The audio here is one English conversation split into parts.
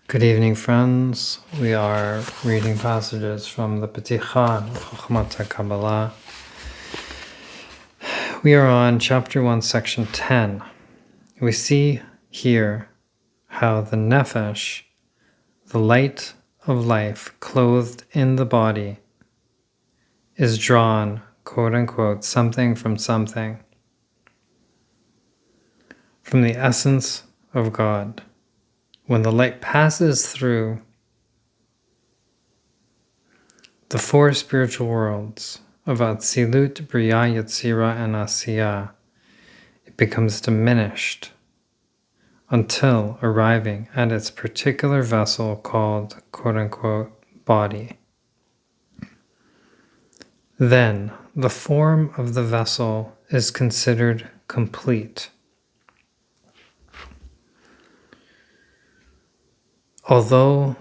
Good evening, friends. We are reading passages from the Peticha, Chochmat Kabbalah. We are on chapter 1, section 10. We see here how the nefesh, the light of life clothed in the body, is drawn, quote-unquote, something, from the essence of God. When the light passes through the four spiritual worlds of Atzilut, Bria, Yetzira, and Asiya, it becomes diminished until arriving at its particular vessel called, quote-unquote, body. Then the form of the vessel is considered complete. Although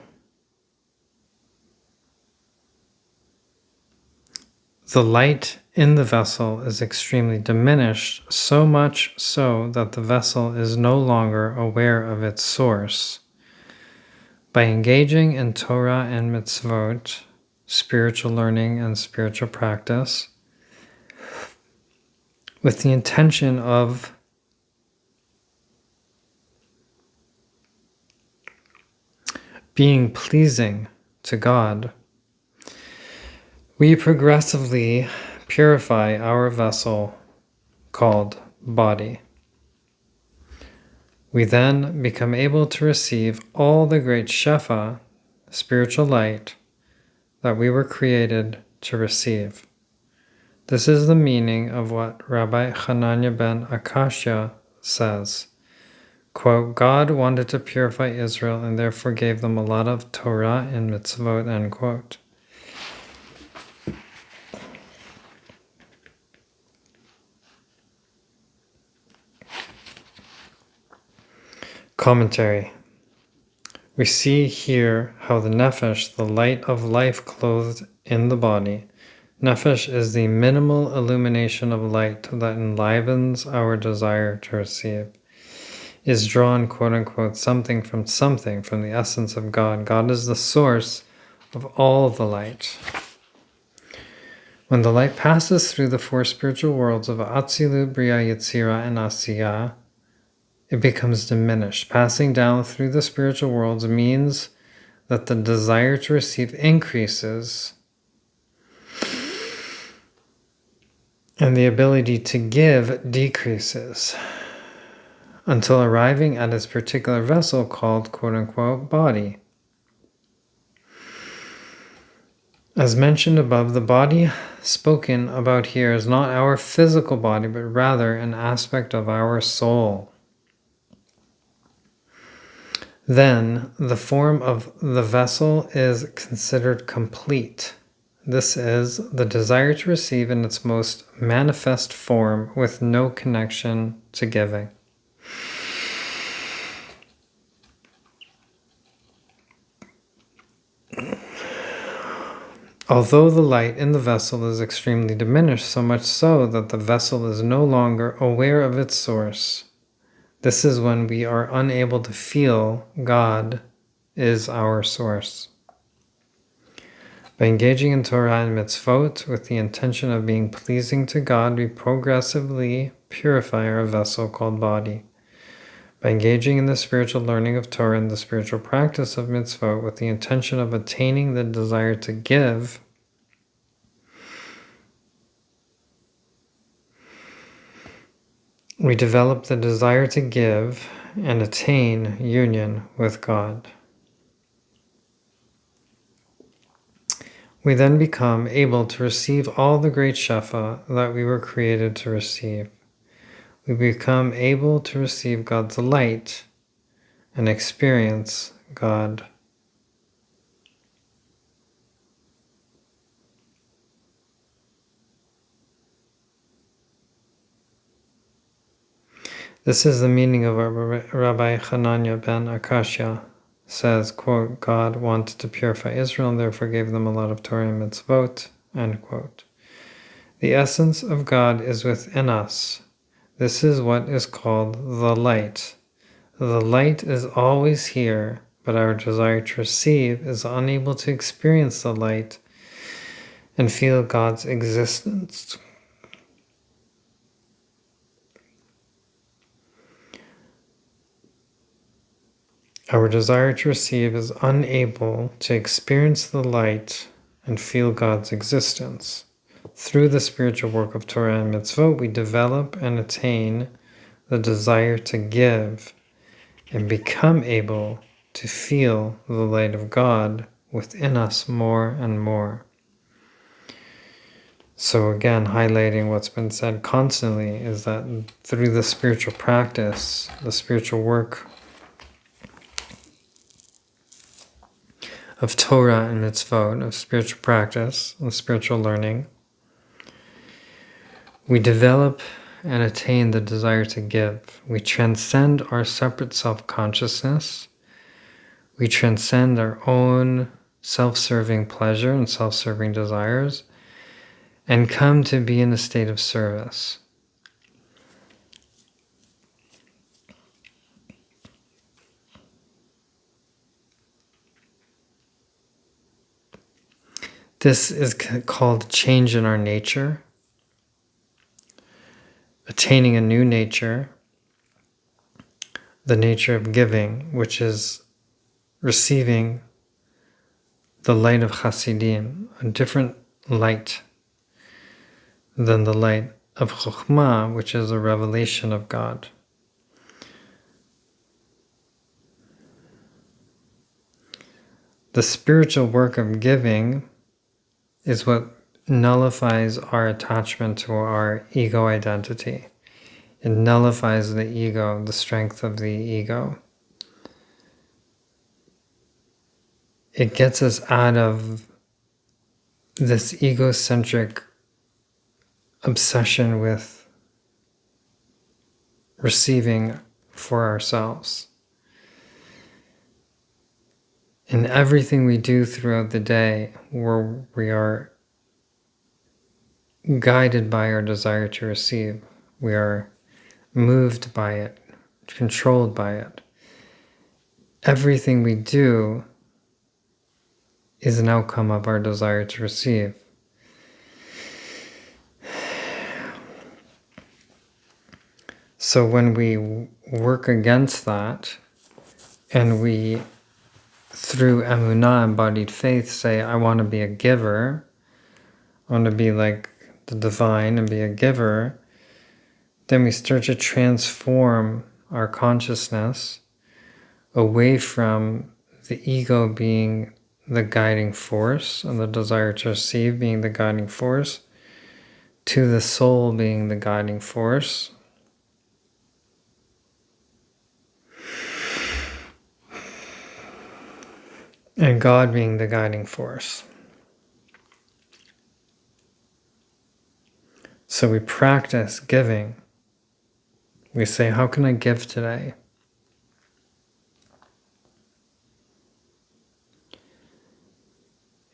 the light in the vessel is extremely diminished, so much so that the vessel is no longer aware of its source. By engaging in Torah and mitzvot, spiritual learning and spiritual practice, with the intention of being pleasing to God, we progressively purify our vessel called body. We then become able to receive all the great Shefa, spiritual light, that we were created to receive. This is the meaning of what Rabbi Hanania ben Akashya says. Quote, God wanted to purify Israel and therefore gave them a lot of Torah and mitzvot, end quote. Commentary. We see here how the nefesh, the light of life clothed in the body, nefesh is the minimal illumination of light that enlivens our desire to receive, is drawn, quote-unquote, something, from the essence of God. God is the source of all the light. When the light passes through the four spiritual worlds of Atzilut, Bria, Yetzira, and Asiya, it becomes diminished. Passing down through the spiritual worlds means that the desire to receive increases and the ability to give decreases, until arriving at its particular vessel called, quote-unquote, body. As mentioned above, the body spoken about here is not our physical body, but rather an aspect of our soul. Then the form of the vessel is considered complete. This is the desire to receive in its most manifest form with no connection to giving. Although the light in the vessel is extremely diminished, so much so that the vessel is no longer aware of its source, this is when we are unable to feel God is our source. By engaging in Torah and mitzvot with the intention of being pleasing to God, we progressively purify our vessel called body. By engaging in the spiritual learning of Torah and the spiritual practice of mitzvot with the intention of attaining the desire to give, we develop the desire to give and attain union with God. We then become able to receive all the great Shefa that we were created to receive. We become able to receive God's light and experience God. This is the meaning of what Rabbi Hanania ben Akashya says, quote, God wanted to purify Israel and therefore gave them a lot of Torah and mitzvot, end quote. The essence of God is within us. This is what is called the light. The light is always here, but our desire to receive is unable to experience the light and feel God's existence. Our desire to receive is unable to experience the light and feel God's existence. Through the spiritual work of Torah and Mitzvot, we develop and attain the desire to give and become able to feel the light of God within us more and more. So again, highlighting what's been said constantly is that through the spiritual practice, the spiritual work of Torah and Mitzvot, of spiritual practice and spiritual learning, we develop and attain the desire to give. We transcend our separate self-consciousness. We transcend our own self-serving pleasure and self-serving desires and come to be in a state of service. This is called change in our nature, attaining a new nature, the nature of giving, which is receiving the light of Hasidim, a different light than the light of Chokhmah, which is a revelation of God. The spiritual work of giving is what nullifies our attachment to our ego identity. It nullifies the ego, the strength of the ego. It gets us out of this egocentric obsession with receiving for ourselves. In everything we do throughout the day, where we are guided by our desire to receive, we are moved by it, controlled by it. Everything we do is an outcome of our desire to receive. So when we work against that, and we, through emunah, embodied faith, say, I want to be a giver, I want to be like the divine and be a giver, then we start to transform our consciousness away from the ego being the guiding force and the desire to receive being the guiding force, to the soul being the guiding force. And God being the guiding force. So we practice giving. We say, how can I give today?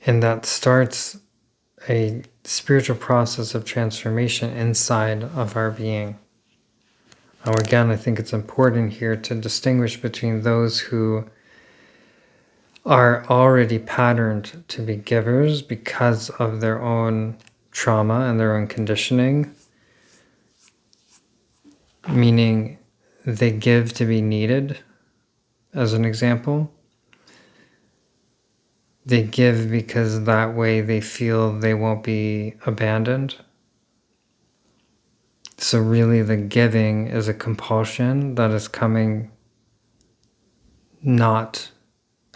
And that starts a spiritual process of transformation inside of our being. Now again, I think it's important here to distinguish between those who are already patterned to be givers because of their own trauma and their own conditioning, meaning they give to be needed, as an example. They give because that way they feel they won't be abandoned. So really the giving is a compulsion that is coming not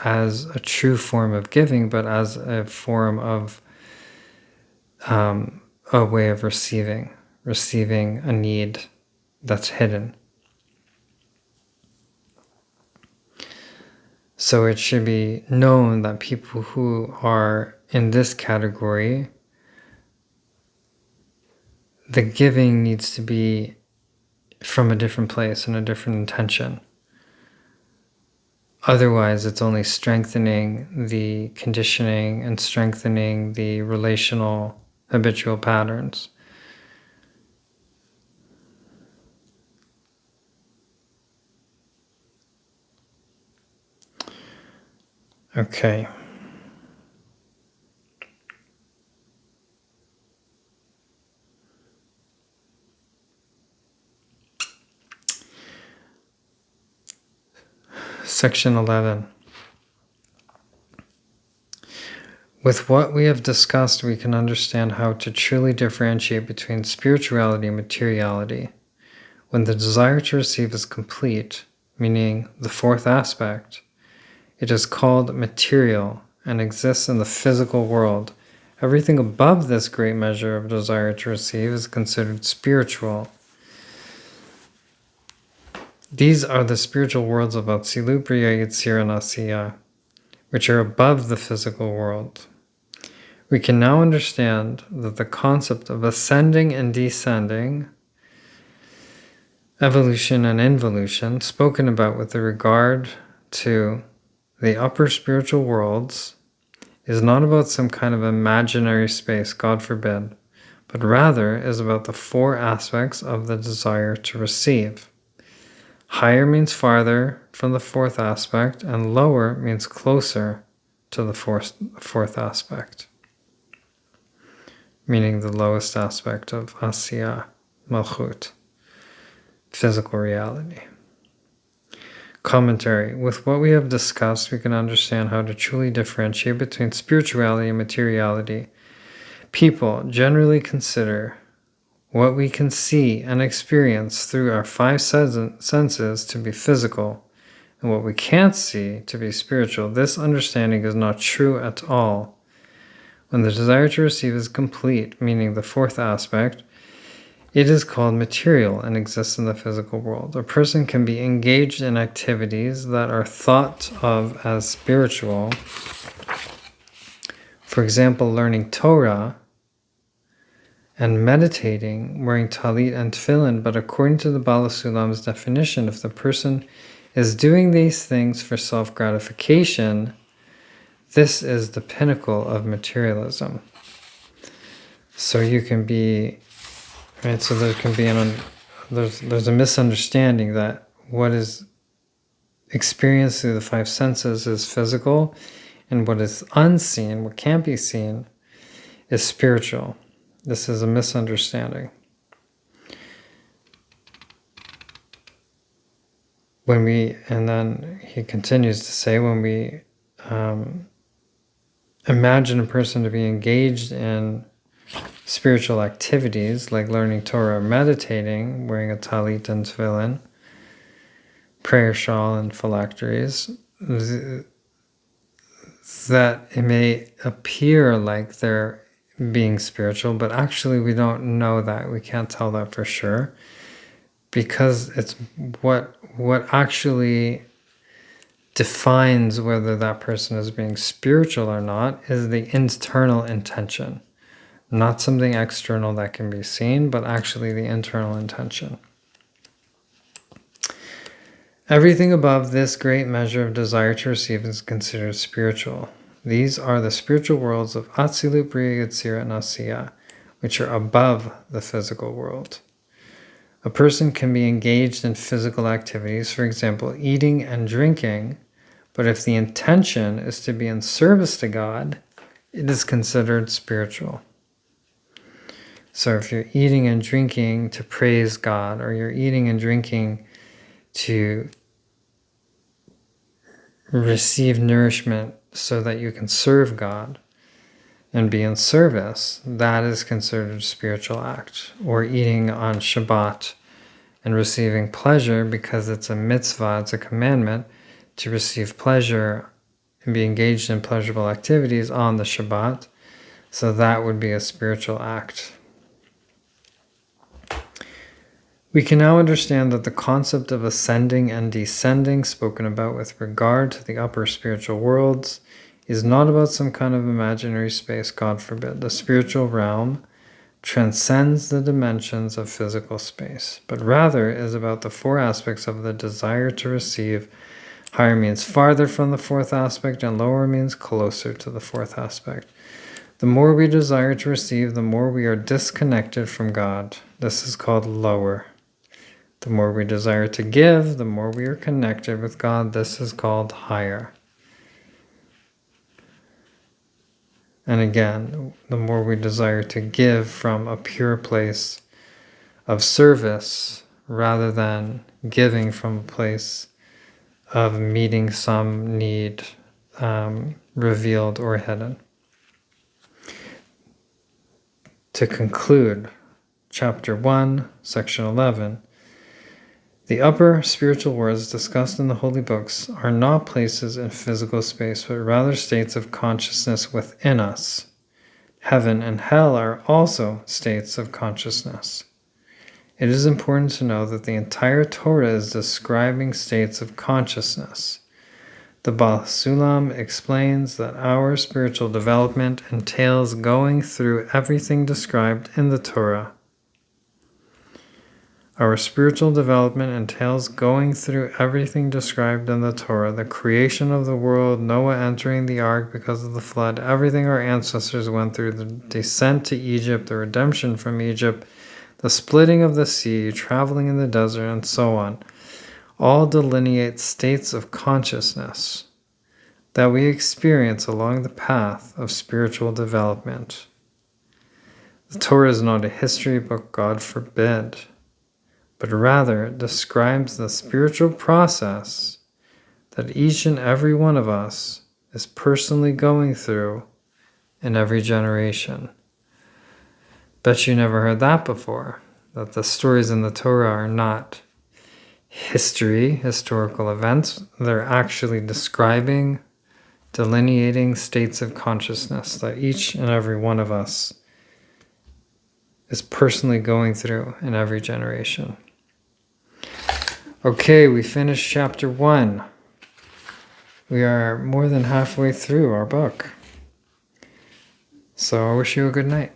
as a true form of giving, but as a form of a way of receiving a need that's hidden. So it should be known that people who are in this category, the giving needs to be from a different place and a different intention. Otherwise, it's only strengthening the conditioning and strengthening the relational habitual patterns. Okay. Section 11. With what we have discussed, we can understand how to truly differentiate between spirituality and materiality. When the desire to receive is complete, meaning the fourth aspect, it is called material and exists in the physical world. Everything above this great measure of desire to receive is considered spiritual. These are the spiritual worlds of Atsilut, Briya, Yitzir, and Asiya, which are above the physical world. We can now understand that the concept of ascending and descending, evolution and involution, spoken about with regard to the upper spiritual worlds, is not about some kind of imaginary space, God forbid, but rather is about the four aspects of the desire to receive. Higher means farther from the fourth aspect, and lower means closer to the fourth aspect, meaning the lowest aspect of Asiya, Malchut, physical reality. Commentary. With what we have discussed, we can understand how to truly differentiate between spirituality and materiality. People generally consider what we can see and experience through our five senses to be physical, and what we can't see to be spiritual. This understanding is not true at all. When the desire to receive is complete, meaning the fourth aspect, it is called material and exists in the physical world. A person can be engaged in activities that are thought of as spiritual. For example, learning Torah and meditating, wearing talit and tefillin. But according to the Bala Sulam's definition, if the person is doing these things for self-gratification, this is the pinnacle of materialism. So you can be... Right, so there can be there's a misunderstanding that what is experienced through the five senses is physical, and what is unseen, what can't be seen, is spiritual. This is a misunderstanding. And then he continues to say, when we imagine a person to be engaged in spiritual activities like learning Torah or meditating, wearing a talit and tefillin, prayer shawl and phylacteries, that it may appear like they're being spiritual, but actually we don't know that. We can't tell that for sure, because it's what actually defines whether that person is being spiritual or not is the internal intention. Not something external that can be seen, but actually the internal intention. Everything above this great measure of desire to receive is considered spiritual. These are the spiritual worlds of Atsilut, Briya, Yitzir, and Asiya, which are above the physical world. A person can be engaged in physical activities, for example, eating and drinking, but if the intention is to be in service to God, it is considered spiritual. So if you're eating and drinking to praise God, or you're eating and drinking to receive nourishment so that you can serve God and be in service, that is considered a spiritual act. Or eating on Shabbat and receiving pleasure because it's a mitzvah, it's a commandment to receive pleasure and be engaged in pleasurable activities on the Shabbat. So that would be a spiritual act. We can now understand that the concept of ascending and descending spoken about with regard to the upper spiritual worlds is not about some kind of imaginary space, God forbid. The spiritual realm transcends the dimensions of physical space, but rather is about the four aspects of the desire to receive. Higher means farther from the fourth aspect, and lower means closer to the fourth aspect. The more we desire to receive, the more we are disconnected from God. This is called lower. The more we desire to give, the more we are connected with God. This is called higher. And again, the more we desire to give from a pure place of service rather than giving from a place of meeting some need revealed or hidden. To conclude, Chapter 1, Section 11, the upper spiritual worlds discussed in the holy books are not places in physical space, but rather states of consciousness within us. Heaven and hell are also states of consciousness. It is important to know that the entire Torah is describing states of consciousness. The Baal Sulam explains that our spiritual development entails going through everything described in the Torah. Our spiritual development entails going through everything described in the Torah, the creation of the world, Noah entering the ark because of the flood, everything our ancestors went through, the descent to Egypt, the redemption from Egypt, the splitting of the sea, traveling in the desert, and so on, all delineate states of consciousness that we experience along the path of spiritual development. The Torah is not a history book, God forbid, but rather it describes the spiritual process that each and every one of us is personally going through in every generation. Bet you never heard that before, that the stories in the Torah are not historical events. They're actually describing, delineating states of consciousness that each and every one of us is personally going through in every generation. Okay, we finished chapter 1. We are more than halfway through our book. So I wish you a good night.